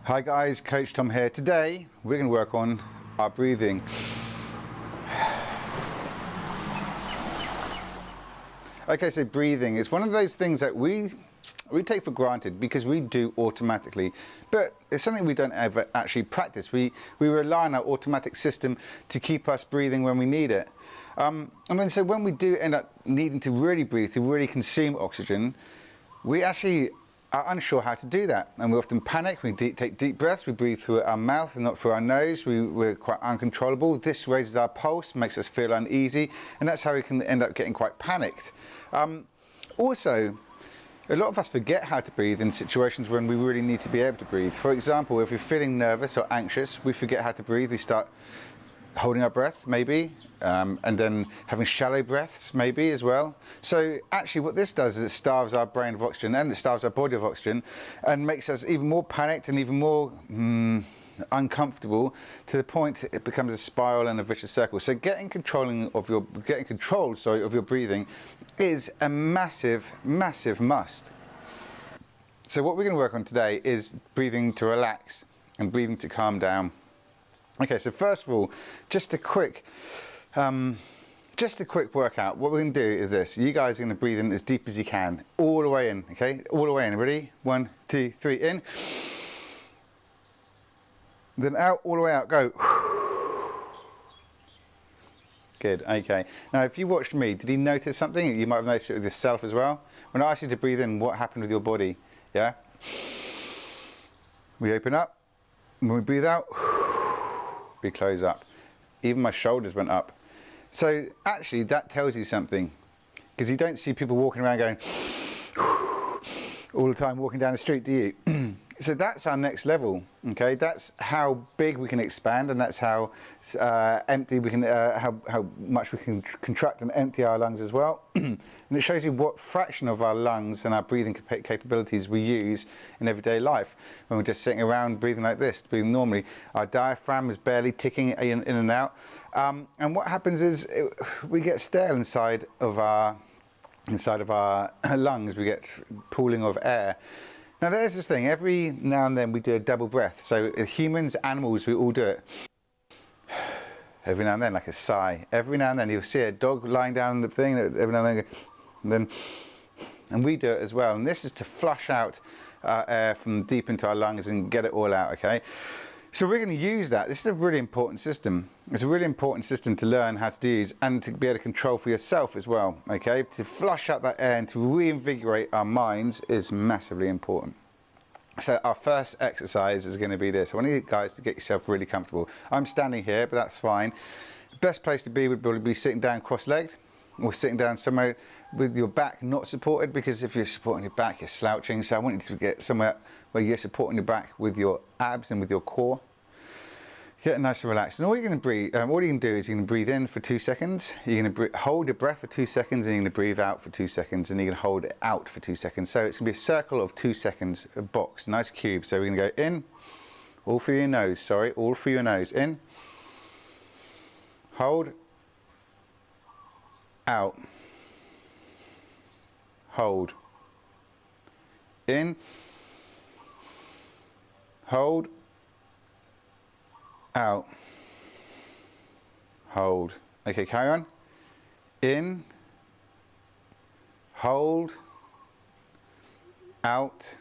Hi guys, Coach Tom here. Today we're going to work on our breathing. Okay, so breathing is one of those things that we take for granted because we do automatically, but it's something we don't ever actually practice. We rely on our automatic system to keep us breathing when we need it. So when we do end up needing to really breathe, to really consume oxygen, we actually are unsure how to do that, and we often panic. We take deep breaths, we breathe through our mouth and not through our nose. We're quite uncontrollable. This raises our pulse, makes us feel uneasy, and that's how we can end up getting quite panicked. Also, a lot of us forget how to breathe in situations when we really need to be able to breathe. For example, if we're feeling nervous or anxious, we forget how to breathe. We start holding our breath maybe, and then having shallow breaths maybe as well. So actually what this does is it starves our brain of oxygen and it starves our body of oxygen and makes us even more panicked and even more uncomfortable, to the point it becomes a spiral and a vicious circle. So getting control of your breathing is a massive must. So what we're going to work on today is breathing to relax and breathing to calm down. Okay, so first of all, just a quick workout. What we're going to do is this. You guys are going to breathe in as deep as you can, all the way in, okay? All the way in. Ready? 1, 2, 3, in. Then out, all the way out, go. Good, okay. Now, if you watched me, did you notice something? You might have noticed it with yourself as well. When I asked you to breathe in, what happened with your body? Yeah? We open up. When we breathe out, we close up. Even my shoulders went up. So actually that tells you something, because you don't see people walking around going all the time walking down the street, do you? So that's our next level, okay? That's how big we can expand, and that's how empty we can, how much we can contract and empty our lungs as well. And it shows you what fraction of our lungs and our breathing capabilities we use in everyday life. When we're just sitting around breathing like this, breathing normally, our diaphragm is barely ticking in and out. And what happens is we get stale inside of our lungs. We get pooling of air. Now there's this thing, every now and then we do a double breath. So humans, animals, we all do it. Every now and then, like a sigh. Every now and then you'll see a dog lying down on the thing, every now and then, and we do it as well. And this is to flush out air from deep into our lungs and get it all out, okay? So we're going to use that. This is a really important system. It's a really important system to learn how to use and to be able to control for yourself as well, okay? To flush out that air and to reinvigorate our minds is massively important. So our first exercise is going to be this. I want you guys to get yourself really comfortable. I'm standing here, but that's fine. The best place to be would probably be sitting down cross-legged, or sitting down somewhere with your back not supported, because if you're supporting your back, you're slouching. So I want you to get somewhere where you're supporting your back with your abs and with your core. Get nice and relaxed. And all you're going to breathe, all you can do is you're going to breathe in for 2 seconds. You're going to hold your breath for 2 seconds, and you're going to breathe out for 2 seconds, and you're going to hold it out for 2 seconds. So it's going to be a circle of 2 seconds, a box, nice cube. So we're going to go in, all through your nose. Sorry, all through your nose. In, hold, out, hold, in, hold, out, hold. Okay, carry on. In, hold, out,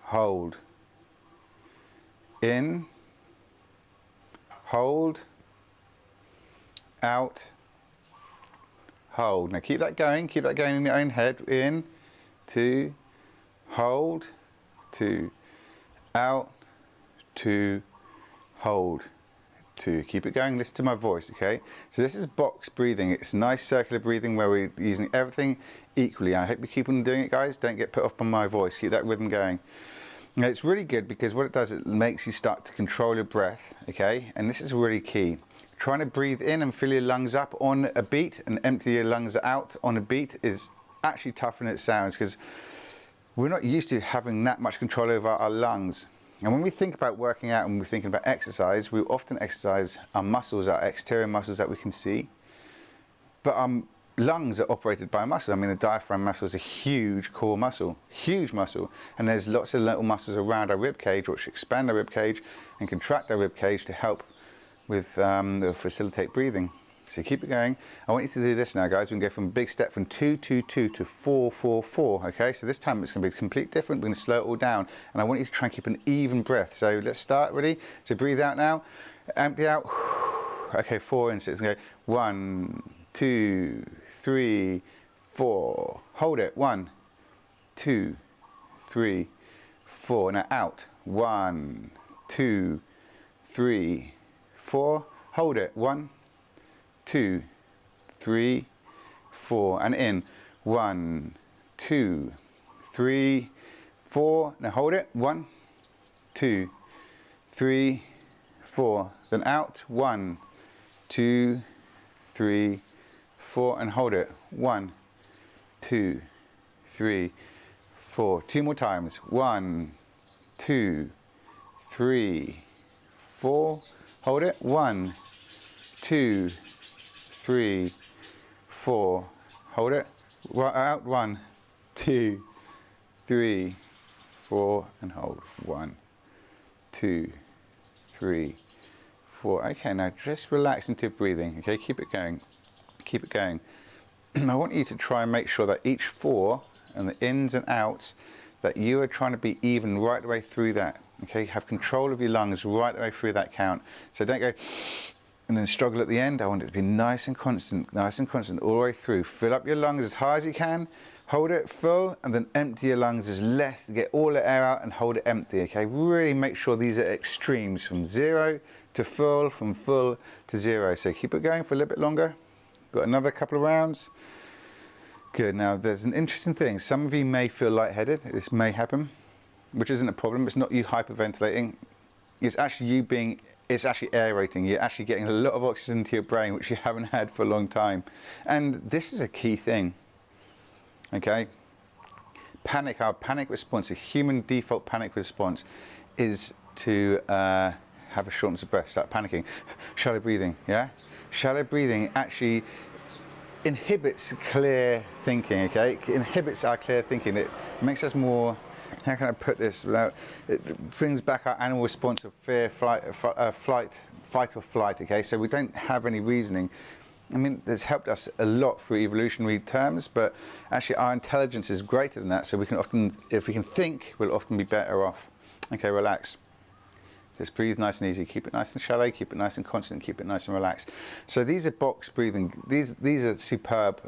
hold. In, hold, out, hold. Now keep that going in your own head. In, 2, hold, 2, out, 2, hold, 2. Keep it going, listen to my voice, okay? So this is box breathing. It's nice circular breathing where we're using everything equally. I hope you keep on doing it, guys. Don't get put off by my voice. Keep that rhythm going. Now it's really good because what it does, it makes you start to control your breath, okay? And this is really key. Trying to breathe in and fill your lungs up on a beat and empty your lungs out on a beat is actually tougher than it sounds, because we're not used to having that much control over our lungs. And when we think about working out and we're thinking about exercise, we often exercise our muscles, our exterior muscles that we can see. But lungs are operated by a muscle. I mean, the diaphragm muscle is a huge core muscle, huge muscle, and there's lots of little muscles around our rib cage which expand our rib cage and contract our rib cage to help with facilitate breathing. So keep it going. I want you to do this now, guys. We can go from a big step from 2, 2, 2 to 4, 4, 4. Okay, so this time it's going to be completely different. We're going to slow it all down, and I want you to try and keep an even breath. So let's start. Ready? So breathe out now. Empty out. Okay, 4 and 6. And go 1, 2, 3, 4. Hold it. 1, 2, 3, 4. Now out. 1, 2, 3, 4. Hold it. 1, 2, 3, 4. And in. 1, 2, 3, 4. Now hold it. 1, 2, 3, 4. Then out. 1, 2, 3, 4, and hold it. 1, 2, 3, 4. 2 more times. 1, 2, 3, 4. Hold it. 1, 2, 3, 4. Hold it. Out. 1, 2, 3, 4, and hold. 1, 2, 3, 4. Okay, now just relax into breathing. Okay, keep it going. Keep it going. I want you to try and make sure that each 4 and the ins and outs, that you are trying to be even right the way through that. Okay, have control of your lungs right the way through that count. So don't go and then struggle at the end. I want it to be nice and constant all the way through. Fill up your lungs as high as you can. Hold it full, and then empty your lungs as less. Get all the air out and hold it empty. Okay, really make sure these are extremes, from 0 to full, from full to 0. So keep it going for a little bit longer. Got another couple of rounds. Good. Now there's an interesting thing. Some of you may feel lightheaded. This may happen, which isn't a problem. It's not you hyperventilating. It's actually you being. It's actually aerating. You're actually getting a lot of oxygen to your brain, which you haven't had for a long time. And this is a key thing. Okay. Panic. Our panic response, a human default panic response, is to have a shortness of breath, start panicking. Shallow breathing. Yeah. Shallow breathing actually inhibits clear thinking, okay? It inhibits our clear thinking. It makes us more, how can I put this without, it brings back our animal response of fear, fight or flight, okay? So we don't have any reasoning. I mean, it's helped us a lot through evolutionary terms, but actually our intelligence is greater than that, so we can often, if we can think, we'll often be better off. Okay, relax. Just breathe nice and easy. Keep it nice and shallow. Keep it nice and constant. Keep it nice and relaxed. So these are box breathing. These are superb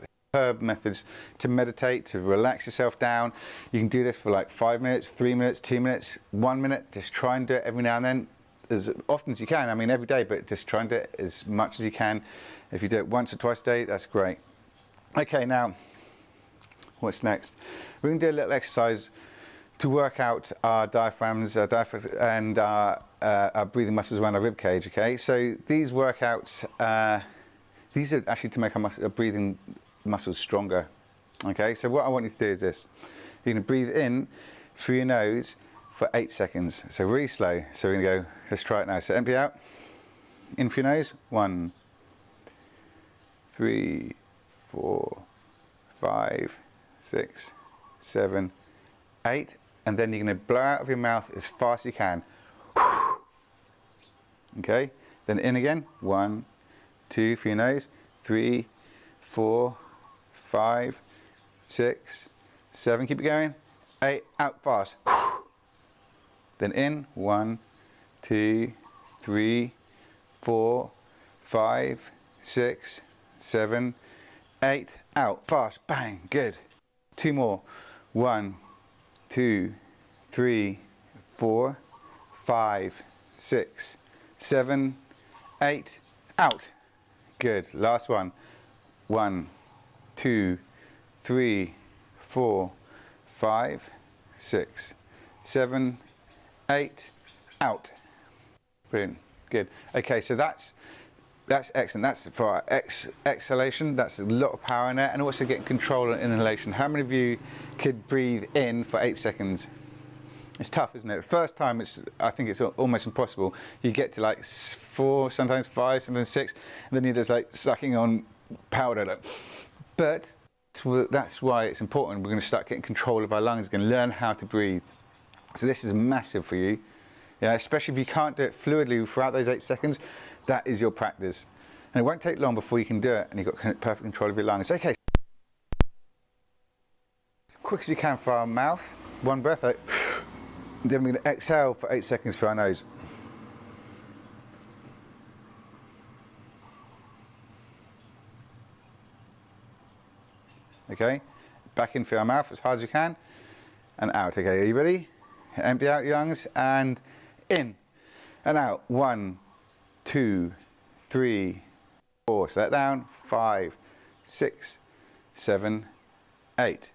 methods to meditate, to relax yourself down. You can do this for like 5 minutes, 3 minutes, 2 minutes, 1 minute. Just try and do it every now and then, as often as you can. I mean, every day, but just try and do it as much as you can. If you do it once or twice a day, that's great. Okay, now, what's next? We're going to do a little exercise to work out our diaphragms and our breathing muscles around our rib cage. Okay, so these workouts, these are actually to make our breathing muscles stronger. Okay, so what I want you to do is this: you're going to breathe in through your nose for 8 seconds. So really slow. So we're going to go. Let's try it now. So empty out. In through your nose. 1, 3, 4, 5, 6, 7, 8. And then you're going to blow out of your mouth as fast as you can. Okay, then in again. 1, 2 for your nose. 3, 4, 5, 6, 7. Keep it going. 8. Out fast. Then in. 1, 2, 3, 4, 5, 6, 7, 8. Out fast. Bang. Good. 2 more. 1, 2, 3, 4, 5, 6, 7, 8. Out. Good. Last one. 1, 2, 3, 4, 5, 6, 7, 8. Out. Brilliant. Good. Okay, so that's excellent. That's for our exhalation. That's a lot of power in there, and also getting control on inhalation. How many of you could breathe in for 8 seconds? It's tough, isn't it? The first time, I think it's almost impossible. You get to like 4, sometimes 5, sometimes 6, and then you're just like sucking on powder, like But that's why it's important. We're going to start getting control of our lungs, we're going to learn how to breathe. So this is massive for you. Yeah, especially if you can't do it fluidly throughout those 8 seconds, that is your practice. And it won't take long before you can do it and you've got perfect control of your lungs. Okay. Quick as you can for our mouth, one breath out. Then we're going to exhale for 8 seconds through our nose. Okay, back in through our mouth as hard as you can and out. Okay, are you ready? Empty out your lungs and in and out. 1, 2, 3, 4. Set down. 5, 6, 7, 8.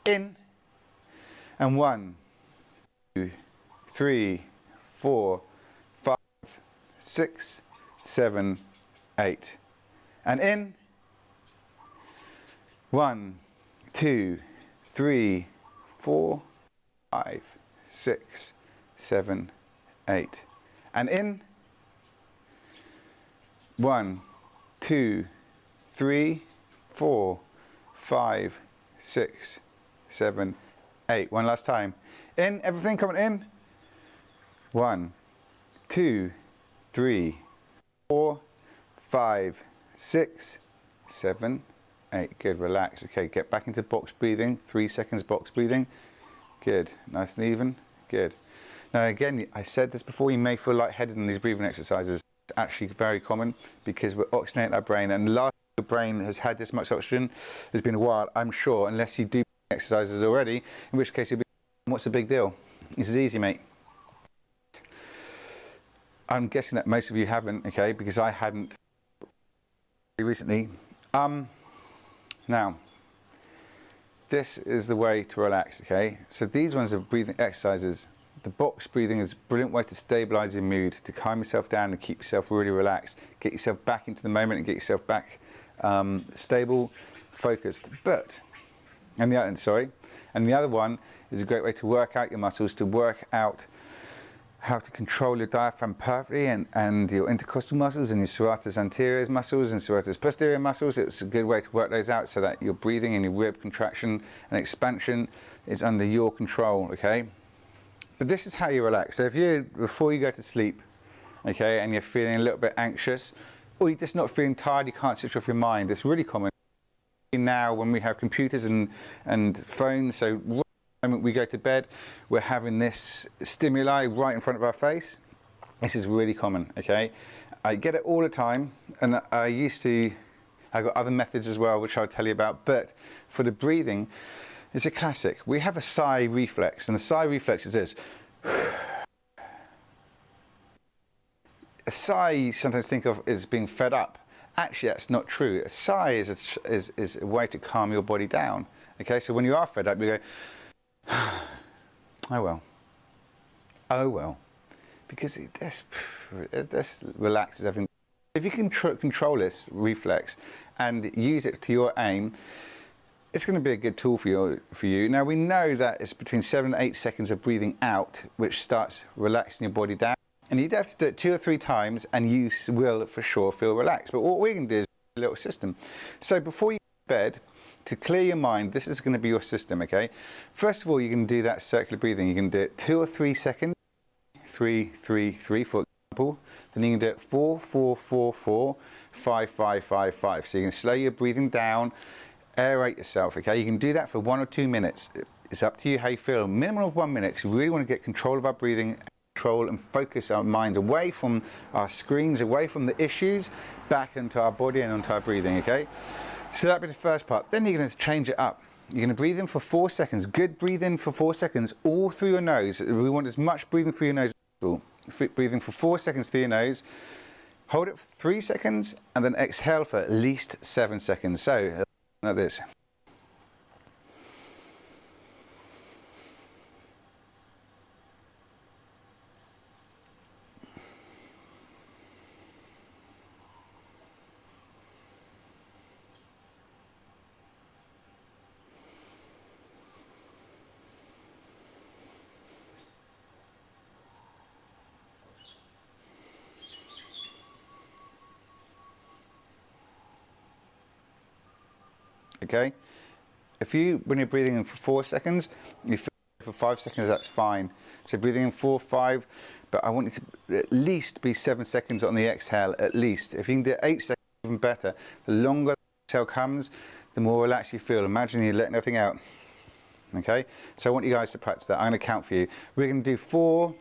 In and 1, 2, 3, 4, 5, 6, 7, 8. And in. 1, 2, 3, 4, 5, 6, 7, 8. And in. 1, 2, 3, 4, 5, 6, 7, 8. One last time. In, everything coming in. 1, 2, 3, 4, 5, 6, 7, 8. Good, relax. Okay, get back into box breathing. 3 seconds box breathing. Good, nice and even. Good. Now again, I said this before, you may feel lightheaded in these breathing exercises. It's actually very common because we're oxygenating our brain, and last your brain has had this much oxygen, it's been a while, I'm sure, unless you do exercises already, in which case you'll be, what's the big deal? This is easy, mate. I'm guessing that most of you haven't, okay, because I hadn't recently. Now, this is the way to relax, okay? So these ones are breathing exercises. The box breathing is a brilliant way to stabilize your mood, to calm yourself down and keep yourself really relaxed, get yourself back into the moment and get yourself back stable, focused. And the other one is a great way to work out your muscles, to work out how to control your diaphragm perfectly and your intercostal muscles and your serratus anterior muscles and serratus posterior muscles. It's a good way to work those out so that your breathing and your rib contraction and expansion is under your control, okay? But this is how you relax. So if you, before you go to sleep, okay, and you're feeling a little bit anxious, or you're just not feeling tired, you can't switch off your mind, it's really common. Now when we have computers and phones, so right the moment we go to bed, we're having this stimuli right in front of our face. This is really common, okay? I get it all the time, and I've got other methods as well, which I'll tell you about, but for the breathing, it's a classic. We have a sigh reflex, and the sigh reflex is this. A sigh you sometimes think of as being fed up. Actually, that's not true. A sigh is a way to calm your body down. Okay, so when you are fed up, you go, oh well. Oh well. Because it just relaxes everything. If you can control this reflex and use it to your aim, it's going to be a good tool for you. Now we know that it's between 7 and 8 seconds of breathing out, which starts relaxing your body down. And you'd have to do it 2 or 3 times and you will for sure feel relaxed. But what we can do is a little system. So before you go to bed, to clear your mind, this is going to be your system, okay? First of all, you can do that circular breathing. You can do it 2 or 3 seconds, 3, 3, 3, for example. Then you can do it 4, 4, 4, 4, 5, 5, 5, 5. So you can slow your breathing down, aerate yourself, okay? You can do that for 1 or 2 minutes. It's up to you how you feel. Minimum of 1 minute, because we really want to get control of our breathing, control and focus our minds away from our screens, away from the issues, back into our body and onto our breathing, okay? So that'll be the first part. Then you're going to change it up. You're going to breathe in for 4 seconds. Good breathe in for 4 seconds, all through your nose. We want as much breathing through your nose as possible. Breathing for 4 seconds through your nose. Hold it for 3 seconds and then exhale for at least 7 seconds. So, like this. okay? When you're breathing in for 4 seconds, you feel for 5 seconds, that's fine. So breathing in 4, 5, but I want you to at least be 7 seconds on the exhale, at least. If you can do 8 seconds, even better. The longer the exhale comes, the more relaxed you feel. Imagine you're letting everything out, okay? So I want you guys to practice that. I'm gonna count for you. We're gonna do 4,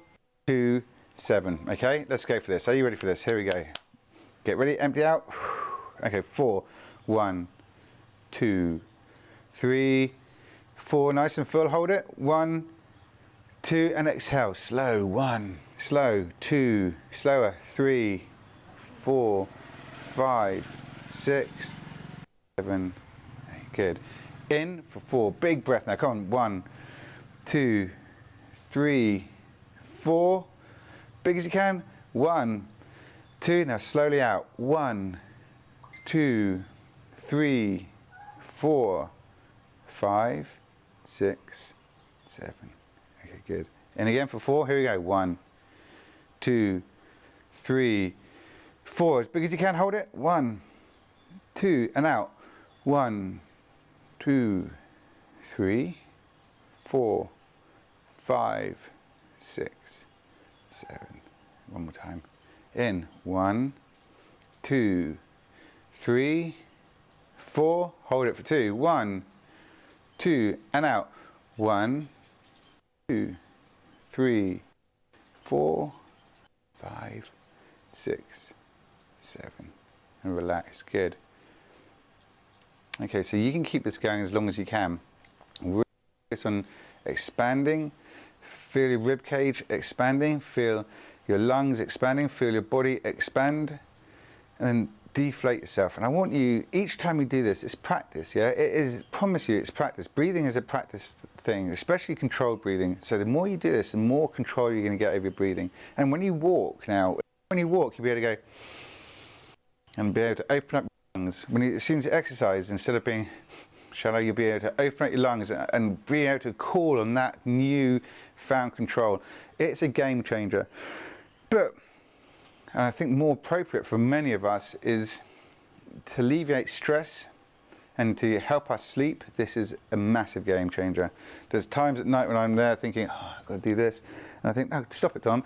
2, 7, okay? Let's go for this. Are you ready for this? Here we go. Get ready, empty out. Okay, 4, 1, 2, 3, 4, nice and full, hold it. 1, 2, and exhale, slow. 1, slow. 2, slower. 3, 4, 5, 6, 7, good. In for 4, big breath now, come on. 1, 2, 3, 4, big as you can. 1, 2, now slowly out. 1, 2, 3, 4, 5, 6, 7. Okay, good. And again for 4, here we go. 1, 2, 3, 4, as big as you can, hold it. 1, 2, and out. 1, 2, 3, 4, 5, 6, 7. One more time. In. 1, 2, 3, 4. Hold it for 2. 1, 2, and out. 1, 2, 3, 4, 5, 6, 7. And relax. Good. Okay, so you can keep this going as long as you can. Really focus on expanding. Feel your rib cage expanding. Feel your lungs expanding. Feel your body expand. And then deflate yourself. And I want you, each time you do this, it's practice, yeah? It is, I promise you, it's practice. Breathing is a practice thing, especially controlled breathing. So the more you do this, the more control you're going to get over your breathing. And when you walk now, you'll be able to go and be able to open up your lungs. As soon as you exercise, instead of being shallow, you'll be able to open up your lungs and be able to call on that new found control. It's a game changer. But and I think more appropriate for many of us is to alleviate stress and to help us sleep. This is a massive game changer. There's times at night when I'm there thinking, oh, I've got to do this. And I think, no, stop it, Tom.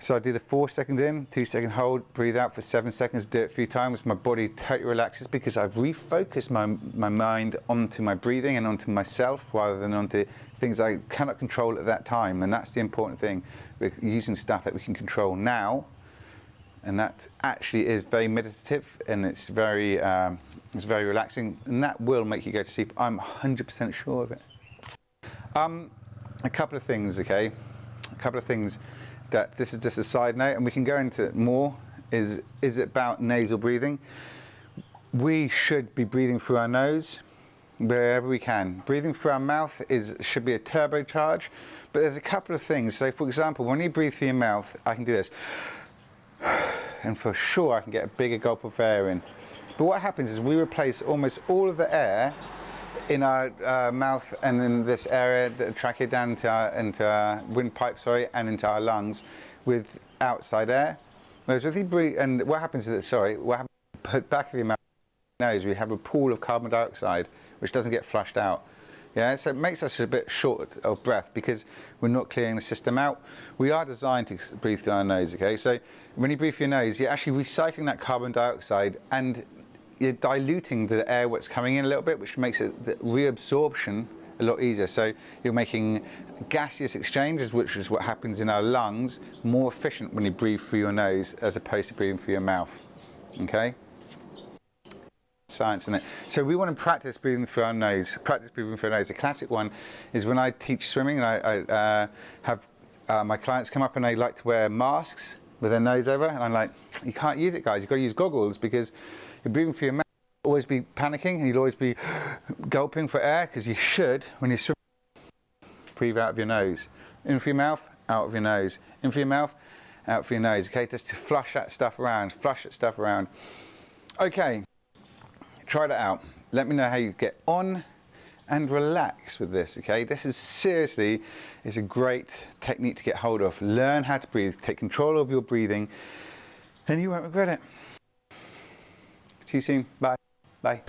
So I do the 4 seconds in, 2 second hold, breathe out for 7 seconds, do it a few times. My body totally relaxes because I've refocused my mind onto my breathing and onto myself rather than onto things I cannot control at that time. And that's the important thing. We're using stuff that we can control now. And that actually is very meditative and it's very relaxing. And that will make you go to sleep. I'm 100% sure of it. A couple of things, okay? A couple of things that this is just a side note and we can go into it more is about nasal breathing. We should be breathing through our nose wherever we can. Breathing through our mouth should be a turbocharge, but there's a couple of things. So for example, when you breathe through your mouth, I can do this. And for sure I can get a bigger gulp of air in. But what happens is we replace almost all of the air in our mouth and in this area, the trachea down into our windpipe, and into our lungs with outside air. Whereas if you breathe, and what happens is that, what happens at the back of your mouth, nose, we have a pool of carbon dioxide which doesn't get flushed out. Yeah, so it makes us a bit short of breath because we're not clearing the system out. We are designed to breathe through our nose, okay? So when you breathe through your nose, you're actually recycling that carbon dioxide and you're diluting the air what's coming in a little bit, which makes it the reabsorption a lot easier. So you're making gaseous exchanges, which is what happens in our lungs, more efficient when you breathe through your nose as opposed to breathing through your mouth, okay? Science in it. So we want to practice breathing through our nose. Practice breathing through our nose. A classic one is when I teach swimming and I have my clients come up and they like to wear masks with their nose over, and I'm like, you can't use it, guys. You've got to use goggles because you're breathing through your mouth. You'll always be panicking and you'll always be gulping for air because you should, when you swim, breathe out of your nose. In through your mouth, out of your nose. In through your mouth, out through your nose. Okay, just to flush that stuff around. Flush that stuff around. Okay. Try that out. Let me know how you get on and relax with this, okay? This is seriously, it's a great technique to get hold of. Learn how to breathe, take control of your breathing, and you won't regret it. See you soon. Bye. Bye.